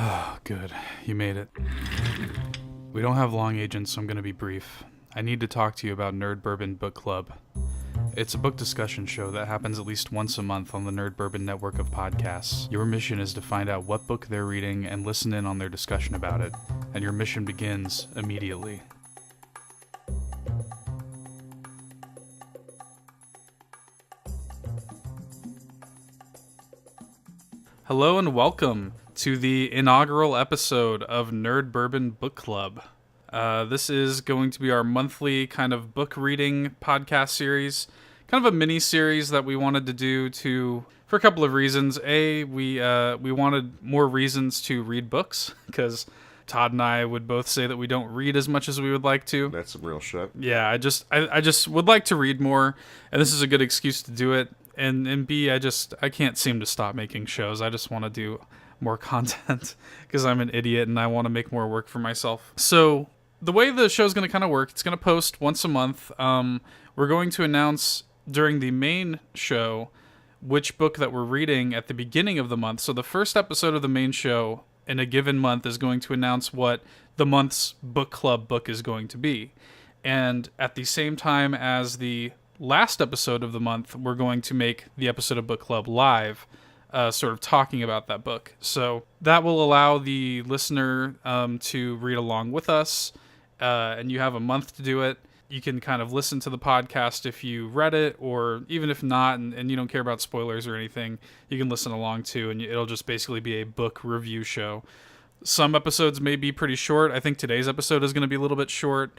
Oh, good. You made it. We don't have long agents, so I'm going to be brief. I need to talk to you about Nerd Bourbon Book Club. It's a book discussion show that happens at least once a month on the Nerd Bourbon network of podcasts. Your mission is to find out what book they're reading and listen in on their discussion about it. And your mission begins immediately. Hello and welcome to the inaugural episode of Nerd Bourbon Book Club. This is going to be our monthly kind of book reading podcast series, kind of a mini series that we wanted to do for a couple of reasons. A, we wanted more reasons to read books because Todd and I would both say that we don't read as much as we would like to. That's some real shit. Yeah, I just would like to read more, and this is a good excuse to do it. And B, I can't seem to stop making shows. I just want to do more content because I'm an idiot and I want to make more work for myself. So the way the show's going to kind of work, it's going to post once a month. We're going to announce during the main show which book that we're reading at the beginning of the month. So the first episode of the main show in a given month is going to announce what the month's book club book is going to be. And at the same time as the last episode of the month, we're going to make the episode of Book Club live, sort of talking about that book. So that will allow the listener to read along with us, and you have a month to do it. You can kind of listen to the podcast if you read it, or even if not, and you don't care about spoilers or anything, you can listen along too, and it'll just basically be a book review show. Some episodes may be pretty short. I think today's episode is going to be a little bit short.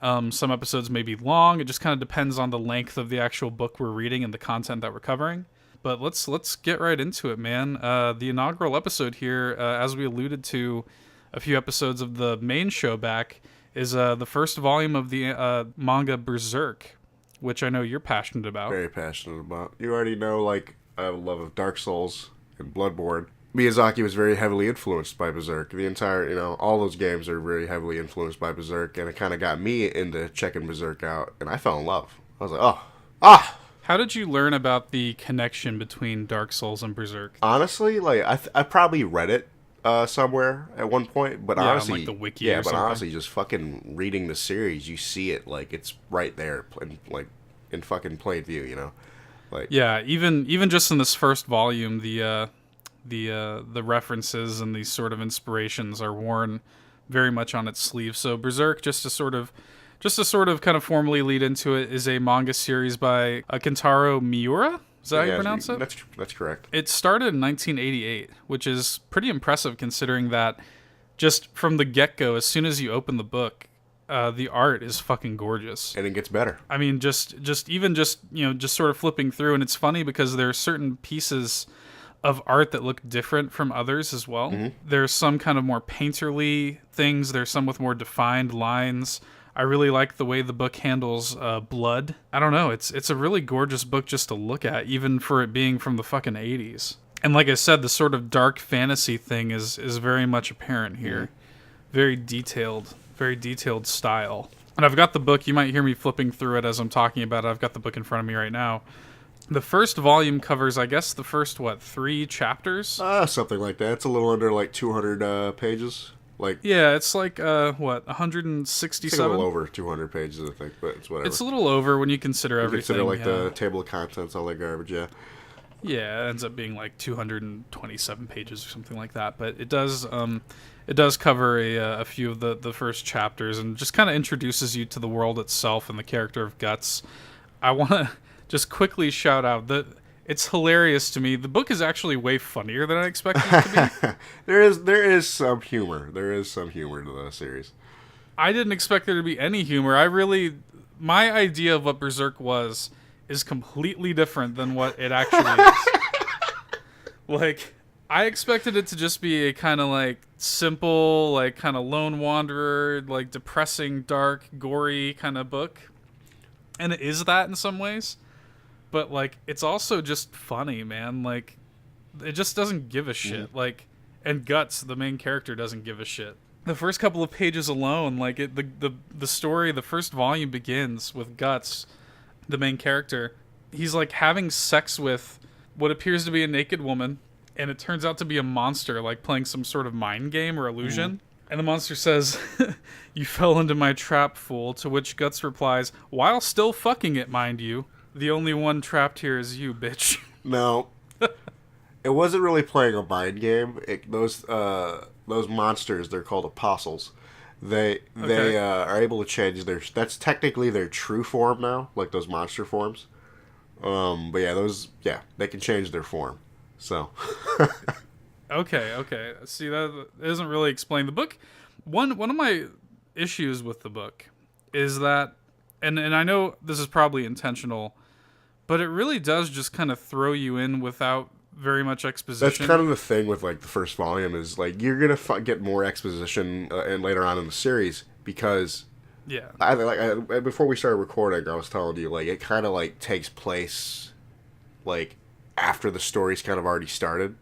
Some episodes may be long. It just kind of depends on the length of the actual book we're reading and the content that we're covering. But let's get right into it, man. The inaugural episode here, as we alluded to a few episodes of the main show back, is the first volume of the manga Berserk, which I know you're passionate about. Very passionate about. You already know, I have a love of Dark Souls and Bloodborne. Miyazaki was very heavily influenced by Berserk. The entire, all those games are very heavily influenced by Berserk, and it kind of got me into checking Berserk out, and I fell in love. I was like, How did you learn about the connection between Dark Souls and Berserk? Honestly, I probably read it somewhere at one point, but honestly, on, the wiki or something. Honestly, just fucking reading the series, you see it, it's right there, in fucking plain view, Yeah, even just in this first volume, the references and these sort of inspirations are worn very much on its sleeve. So Berserk, just to sort of kind of formally lead into it, is a manga series by Kentaro Miura. Is that how you pronounce it? That's correct. It started in 1988, which is pretty impressive considering that just from the get-go, as soon as you open the book, the art is fucking gorgeous. And it gets better. I mean, just sort of flipping through, and it's funny because there are certain pieces of art that look different from others as well. Mm-hmm. There's some kind of more painterly things. There's some with more defined lines. I really like the way the book handles blood. I don't know. It's a really gorgeous book just to look at, even for it being from the fucking 80s. And like I said, the sort of dark fantasy thing is very much apparent here. Mm-hmm. Very detailed style. And I've got the book. You might hear me flipping through it as I'm talking about it. I've got the book in front of me right now. The first volume covers, I guess, the first, 3 chapters? Something like that. It's a little under, 200 pages. Yeah, it's 167? It's a little over 200 pages, I think, but it's whatever. It's a little over when you consider everything. Consider, the table of contents, all that garbage, yeah. Yeah, it ends up being, 227 pages or something like that. But it does cover a few of the first chapters and just kind of introduces you to the world itself and the character of Guts. I want to just quickly shout out that it's hilarious to me. The book is actually way funnier than I expected it to be. There is some humor. There is some humor to the series. I didn't expect there to be any humor. My idea of what Berserk is completely different than what it actually is. I expected it to just be a kind of simple, kind of lone wanderer, depressing, dark, gory kind of book. And it is that in some ways. But, it's also just funny, man. It just doesn't give a shit. And Guts, the main character, doesn't give a shit. The first couple of pages alone, the story, the first volume begins with Guts, the main character. He's, having sex with what appears to be a naked woman and it turns out to be a monster, like playing some sort of mind game or illusion. And the monster says, "You fell into my trap, fool," to which Guts replies, "While still fucking it, mind you. The only one trapped here is you, bitch." No, it wasn't really playing a mind game. Those monsters, they're called apostles. They are able to change their. That's technically their true form now, like those monster forms. But yeah, they can change their form. So. Okay. See, that doesn't really explain the book. One of my issues with the book is that, and I know this is probably intentional, but it really does just kind of throw you in without very much exposition. That's kind of the thing with like the first volume is like you're gonna get more exposition and later on in the series because before we started recording, I was telling you like it kind of like takes place like after the story's kind of already started.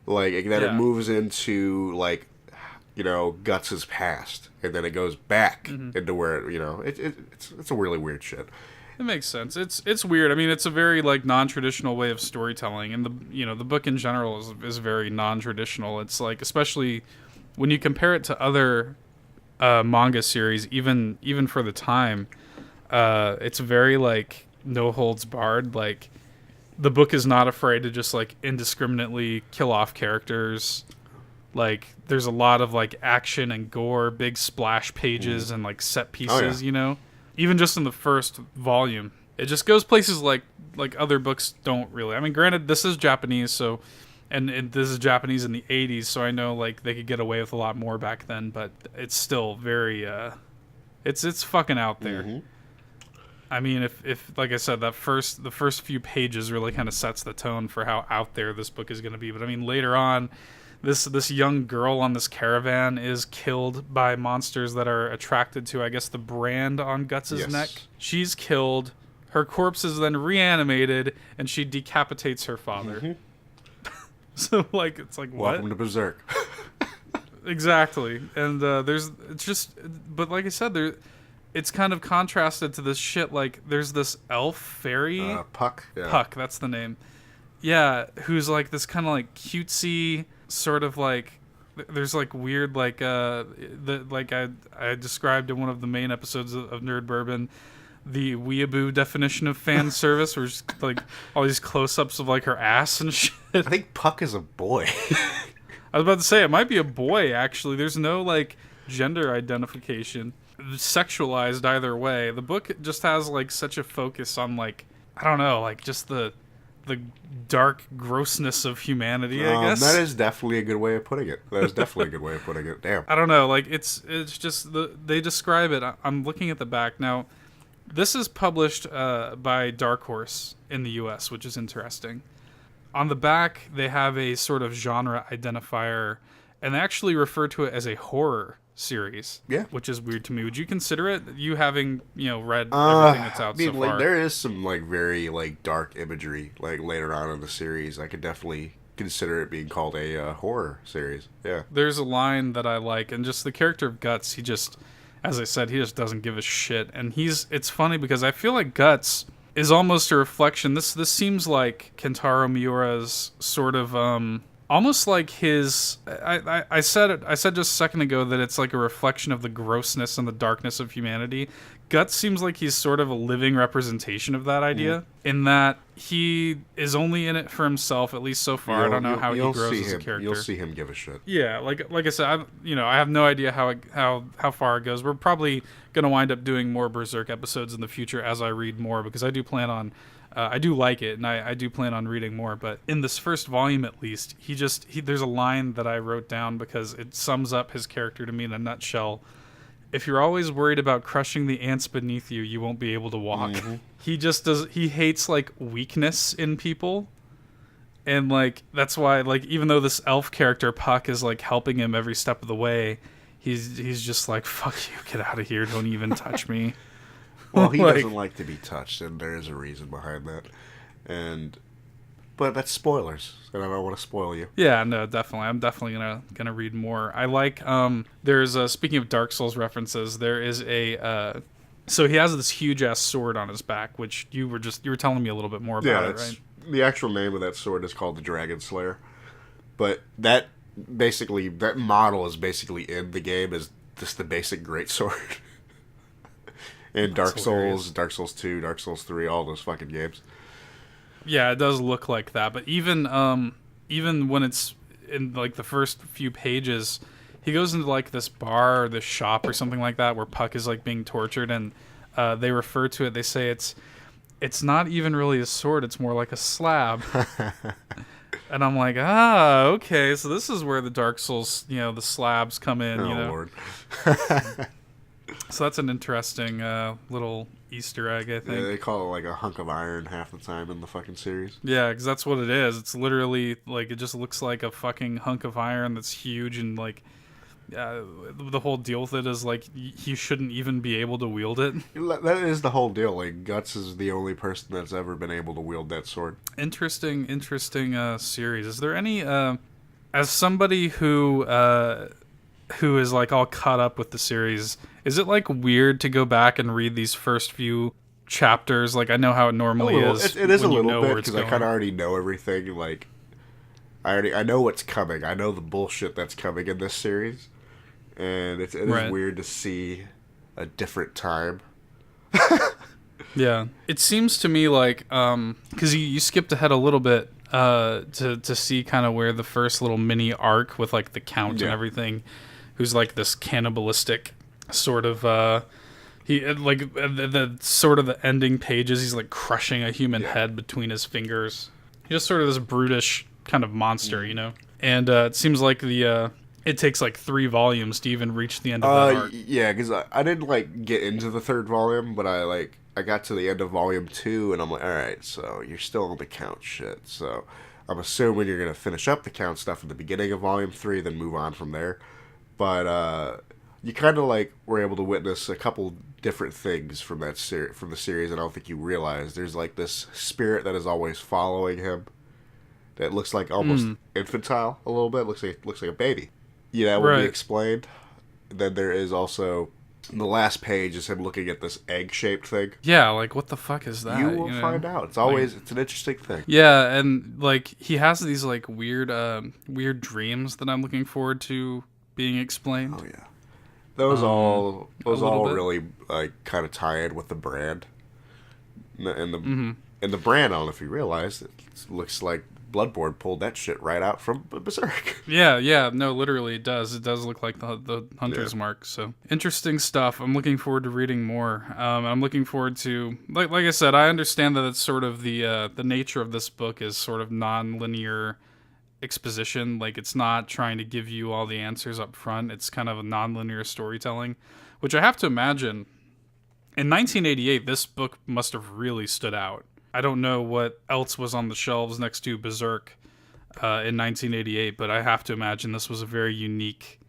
Like, and then it moves into, like, Guts' past. And then it goes back into where, it's a really weird shit. It makes sense. It's weird. I mean, it's a very, like, non-traditional way of storytelling. And, the book in general is very non-traditional. It's, like, especially when you compare it to other manga series, even for the time, it's very, like, no holds barred. Like, the book is not afraid to just like indiscriminately kill off characters. Like there's a lot of like action and gore, big splash pages and like set pieces, Even just in the first volume. It just goes places like other books don't really. I mean, granted this is Japanese, so and this is Japanese in the 80s, so I know like they could get away with a lot more back then, but it's still very it's fucking out there. Mm-hmm. I mean, if like I said, the first few pages really kind of sets the tone for how out there this book is going to be. But I mean, later on, this young girl on this caravan is killed by monsters that are attracted to, I guess, the brand on Guts' neck. She's killed. Her corpse is then reanimated, and she decapitates her father. Mm-hmm. So, like, it's like, what? Welcome to Berserk. Exactly. And but like I said, it's kind of contrasted to this shit, like, there's this elf fairy. Puck. Yeah. Puck, that's the name. Yeah, who's, like, this kind of, like, cutesy, sort of, like, there's, like, weird, like, I described in one of the main episodes of Nerd Bourbon, the weeaboo definition of fan service, where it's, like, all these close-ups of, like, her ass and shit. I think Puck is a boy. I was about to say, it might be a boy, actually. There's no, like, gender identification. Sexualized either way. The book just has like such a focus on like I don't know, like just the dark grossness of humanity, I guess. That is definitely a good way of putting it. Damn. I don't know, like it's just they describe it. I'm looking at the back now. This is published by Dark Horse in the US, which is interesting. On the back they have a sort of genre identifier and they actually refer to it as a horror series, which is weird to me. Would you consider it? You having read everything that's out so far? There is some like very like dark imagery like later on in the series. I could definitely consider it being called a horror series. Yeah. There's a line that I like, and just the character of Guts. He just, as I said, he just doesn't give a shit, and it's funny because I feel like Guts is almost a reflection. This seems like Kentaro Miura's sort of almost like his. I said just a second ago that it's like a reflection of the grossness and the darkness of humanity. Guts seems like he's sort of a living representation of that idea, in that he is only in it for himself, at least so far. I don't know how he grows as a character. You'll see him give a shit. Yeah, like I said, I have no idea how far it goes. We're probably gonna wind up doing more Berserk episodes in the future as I read more, because I do plan on. I do like it, and I do plan on reading more. But in this first volume, at least, there's a line that I wrote down because it sums up his character to me in a nutshell. If you're always worried about crushing the ants beneath you, you won't be able to walk. Mm-hmm. He hates like weakness in people. And like that's why, like, even though this elf character Puck is like helping him every step of the way, he's just like, fuck you, get out of here, don't even touch me. Well, he doesn't like to be touched, and there is a reason behind that. But that's spoilers, and I don't want to spoil you. Yeah, no, definitely. I'm definitely gonna read more. I like there's speaking of Dark Souls references, there is a so he has this huge ass sword on his back, which you were telling me a little bit more about it, right? The actual name of that sword is called the Dragon Slayer. But that model is basically in the game as just the basic greatsword. In Dark Souls, Dark Souls 2, Dark Souls 3, all those fucking games. Yeah, it does look like that. But even when it's in like the first few pages, he goes into like this bar or this shop or something like that where Puck is like being tortured, and they refer to it. They say it's not even really a sword; it's more like a slab. And I'm like, okay, so this is where the Dark Souls, the slabs come in. Oh Lord. So that's an interesting little Easter egg, I think. Yeah, they call it like a hunk of iron half the time in the fucking series. Yeah, because that's what it is. It's literally like it just looks like a fucking hunk of iron that's huge, and like the whole deal with it is like he shouldn't even be able to wield it. That is the whole deal. Like Guts is the only person that's ever been able to wield that sword. Interesting series. Is there any as somebody who is like all caught up with the series, is it like weird to go back and read these first few chapters? Like I know how it normally is. It is a little bit because I kind of already know everything. Like I know what's coming. I know the bullshit that's coming in this series, and it is weird to see a different time. Yeah, it seems to me like because you skipped ahead a little bit to see kind of where the first little mini arc with like the count and everything, who's like this cannibalistic sort of he like the sort of the ending pages, he's like crushing a human head between his fingers. He's just sort of this brutish kind of monster, and it seems like it takes like 3 volumes to even reach the end of that arc. Yeah, because I didn't like get into the 3rd volume, but I got to the end of volume 2, and I'm like, all right, so you're still on the count shit. So I'm assuming you're gonna finish up the count stuff at the beginning of volume 3, then move on from there. But you kind of like were able to witness a couple different things from that from the series. I don't think you realize there's like this spirit that is always following him. That looks like almost infantile a little bit. Looks like a baby. Yeah, that would be explained. Then there is also the last page is him looking at this egg-shaped thing. Yeah, like what the fuck is that? You will find out. It's always it's an interesting thing. Yeah, and like he has these like weird dreams that I'm looking forward to being explained. Oh yeah, those all really like kind of tie in with the brand, and the brand. I don't know if you realize it looks like Bloodborne pulled that shit right out from Berserk. Yeah, no, literally it does. It does look like the Hunter's Mark. So interesting stuff. I'm looking forward to reading more. I'm looking forward to like I said, I understand that it's sort of the nature of this book is sort of non-linear exposition. Like it's not trying to give you all the answers up front. It's kind of a non-linear storytelling, which I have to imagine in 1988 this book must have really stood out. I don't know what else was on the shelves next to Berserk in 1988, but I have to imagine this was a very unique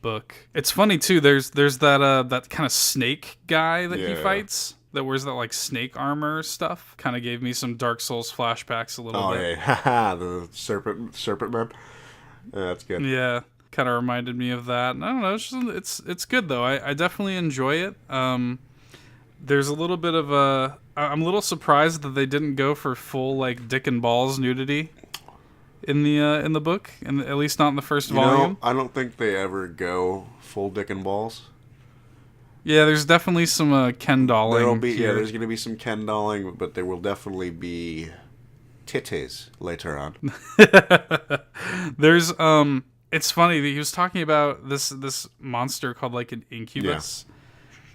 book. It's funny too. There's that kind of snake guy that he fights that wears that like snake armor stuff. Kind of gave me some Dark Souls flashbacks a little bit. Oh yeah, the serpent man. Yeah, that's good. Yeah, kind of reminded me of that. I don't know. It's good though. I definitely enjoy it. There's a little bit of I'm a little surprised that they didn't go for full like dick and balls nudity in the book, and at least not in the first volume. I don't think they ever go full dick and balls. Yeah, there's definitely some Ken dolling. There's gonna be some Ken dolling, but there will definitely be titties later on. There's it's funny that he was talking about this monster called like an incubus. Yeah.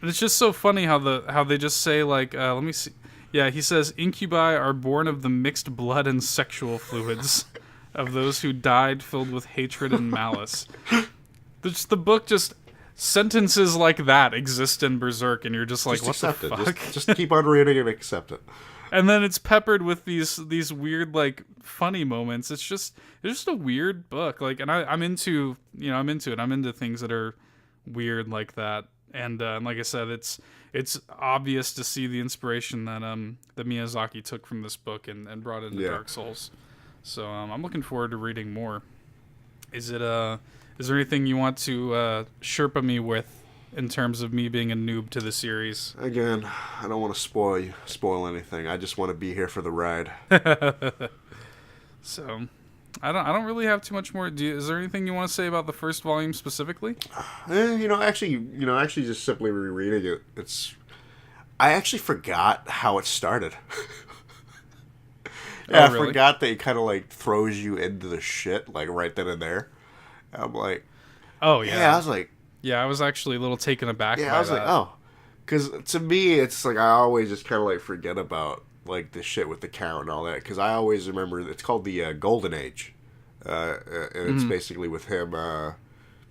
And it's just so funny how they just say like let me see. Yeah, he says incubi are born of the mixed blood and sexual fluids of those who died filled with hatred and malice. The book just sentences like that exist in Berserk, and you're just like, what the fuck? Just keep on reading and accept it. And then it's peppered with these weird like funny moments. It's just a weird book. Like, and I'm into it. I'm into things that are weird like that. And like I said, it's obvious to see the inspiration that Miyazaki took from this book and brought into Dark Souls. So I'm looking forward to reading more. Is there anything you want to Sherpa me with in terms of me being a noob to the series? Again, I don't want to spoil anything. I just want to be here for the ride. So, I don't really have too much more. Is there anything you want to say about the first volume specifically? Actually, just simply rereading it, I actually forgot how it started. Yeah, Oh, really? I forgot that it kind of like throws you into the shit like right then and there. I'm like, Oh yeah, I yeah. was like, Yeah, I was actually a little taken aback yeah, I by was like, that. oh, because to me, it's like I always just kind of like forget about like the shit with the count and all that because I always remember it's called the Golden Age, and it's Mhm. basically with him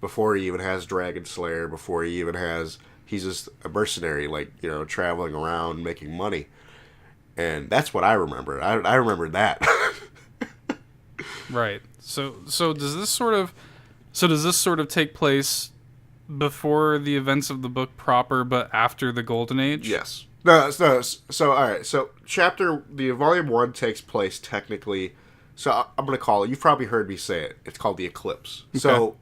before he even has Dragon Slayer, before he even has he's just a mercenary, like traveling around making money, and that's what I remember. I remember that. Right. So does this sort of take place before the events of the book proper, but after the Golden Age? Yes. No. So all right. So the volume one takes place technically. So I'm gonna call it. You've probably heard me say it. It's called the eclipse. Okay. So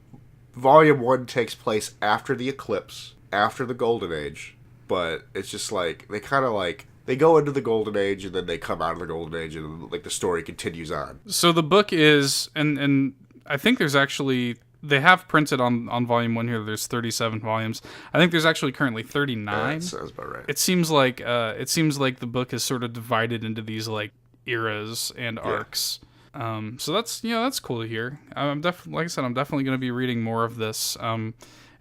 volume one takes place after the eclipse, after the Golden Age. But it's just like they kind of like they go into the Golden Age and then they come out of the Golden Age and like the story continues on. So the book is, and I think there's actually they have printed on volume one here. There's 37 volumes. I think there's actually currently That 39. sounds about right. It seems like the book is sort of divided into these like eras and arcs. So that's cool to hear. Like I said, I'm definitely going to be reading more of this.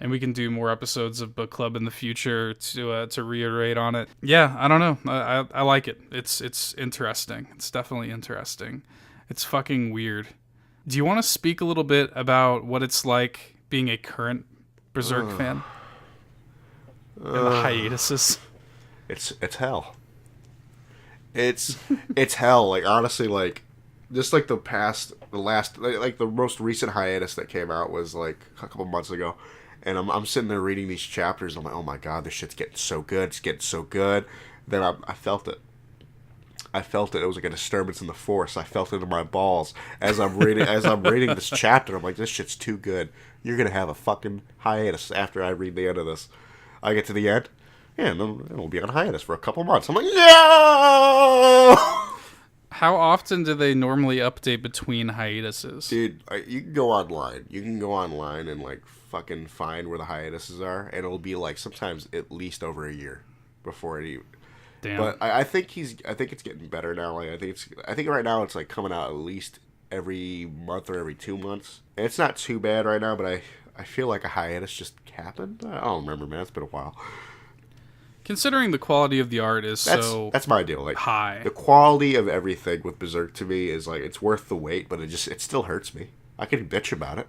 And we can do more episodes of book club in the future to reiterate on it. Yeah, I don't know. I like it. It's interesting. It's definitely interesting. It's fucking weird. Do you want to speak a little bit about what it's like being a current Berserk fan and the hiatuses? It's hell. It's hell. Like honestly, like just like the last, like the most recent hiatus that came out was like a couple months ago, and I'm sitting there reading these chapters. I'm like, oh my god, this shit's getting so good. It's getting so good. Then I felt it. I felt it. It was like a disturbance in the force. I felt it in my balls as I'm reading. As I'm reading this chapter, I'm like, this shit's too good. You're gonna have a fucking hiatus after I read the end of this. I get to the end. Yeah, and then it'll be on hiatus for a couple months. I'm like, no! How often do they normally update between hiatuses? Dude, you can go online. You can go online and, like, fucking find where the hiatuses are, and it'll be, like, sometimes at least over a year before it even... Damn. But I think it's getting better now. Like, I think right now it's, like, coming out at least every month or every 2 months. And it's not too bad right now, but I feel like a hiatus just happened. I don't remember, man. It's been a while. Considering the quality of the art is That's my deal. Like high. the quality of everything with Berserk to me is like it's worth the wait, but it still hurts me. I can bitch about it.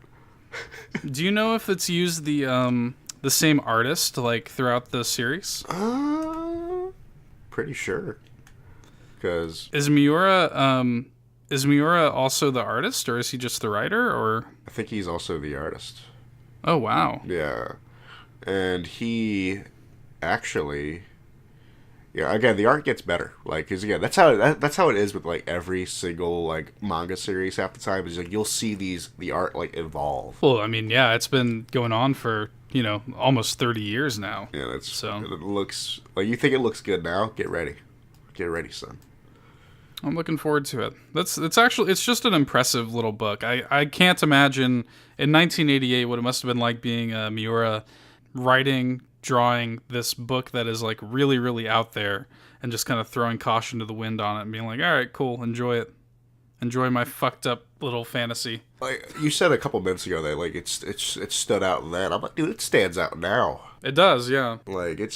Do you know if it's used the same artist like throughout the series? Pretty sure. Because Is Miura also the artist, or is he just the writer? Or I think he's also the artist. oh wow, Yeah, and he actually, yeah. Again, the art gets better. Like, cause again, that's how it is with like every single like manga series. Half the time is like you'll see the art like evolve. well, I mean, yeah, it's been going on for almost 30 years now. Yeah, So it looks like you think it looks good now. Get ready, son. I'm looking forward to it. It's just an impressive little book. I can't imagine in 1988 what it must have been like being Miura writing, drawing this book that is like really, really out there and just kind of throwing caution to the wind on it and being like, all right, cool, enjoy it. Enjoy my fucked up little fantasy. Like you said a couple minutes ago that like it stood out in that. I'm like, dude, it stands out now. It does, yeah. Like it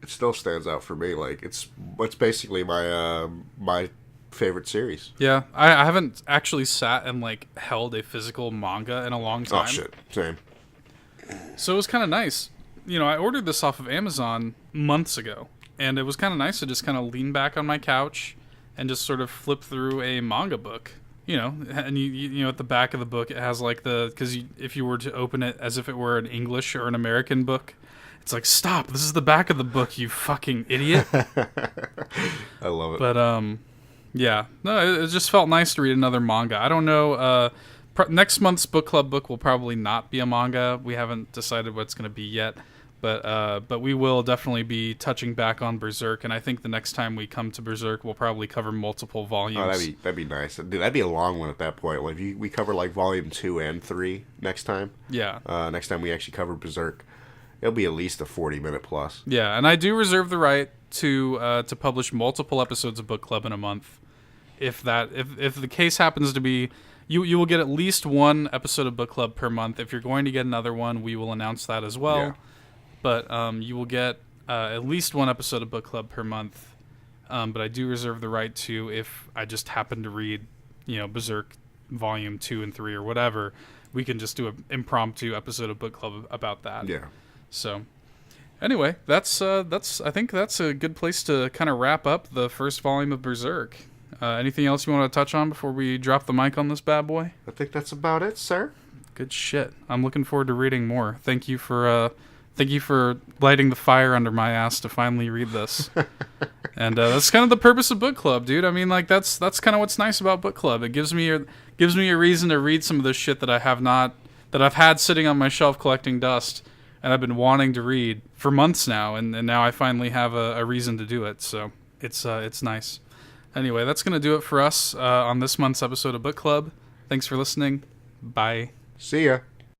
still stands out for me. Like it's basically my favorite series. Yeah, I haven't actually sat and like held a physical manga in a long time. Oh shit, same. So it was kind of nice. I ordered this off of Amazon months ago, and it was kind of nice to just kind of lean back on my couch and just sort of flip through a manga book. And you at the back of the book it has like because if you were to open it as if it were an English or an American book, it's like, stop, this is the back of the book, you fucking idiot. I love it. But yeah, no, it just felt nice to read another manga. I don't know. Next month's book club book will probably not be a manga. We haven't decided what it's going to be yet. But we will definitely be touching back on Berserk, and I think the next time we come to Berserk, we'll probably cover multiple volumes. Oh, that'd be nice. Dude, that'd be a long one at that point. Like we cover like volume 2 and 3 next time. Yeah. Next time we actually cover Berserk, it'll be at least a 40-minute plus. Yeah, and I do reserve the right to publish multiple episodes of Book Club in a month. If the case happens to be, you will get at least one episode of Book Club per month. If you're going to get another one, we will announce that as well. Yeah. But you will get at least one episode of Book Club per month. But I do reserve the right to, if I just happen to read, Berserk Volume 2 and 3 or whatever, we can just do an impromptu episode of Book Club about that. Yeah. So, anyway, that's I think that's a good place to kind of wrap up the first volume of Berserk. Anything else you want to touch on before we drop the mic on this bad boy? I think that's about it, sir. Good shit. I'm looking forward to reading more. Thank you for lighting the fire under my ass to finally read this. And that's kind of the purpose of Book Club, dude. I mean, like that's kind of what's nice about Book Club. It gives me a reason to read some of this shit that I've had sitting on my shelf collecting dust, and I've been wanting to read for months now, and now I finally have a reason to do it. So it's nice. Anyway, that's gonna do it for us on this month's episode of Book Club. Thanks for listening. Bye. See ya.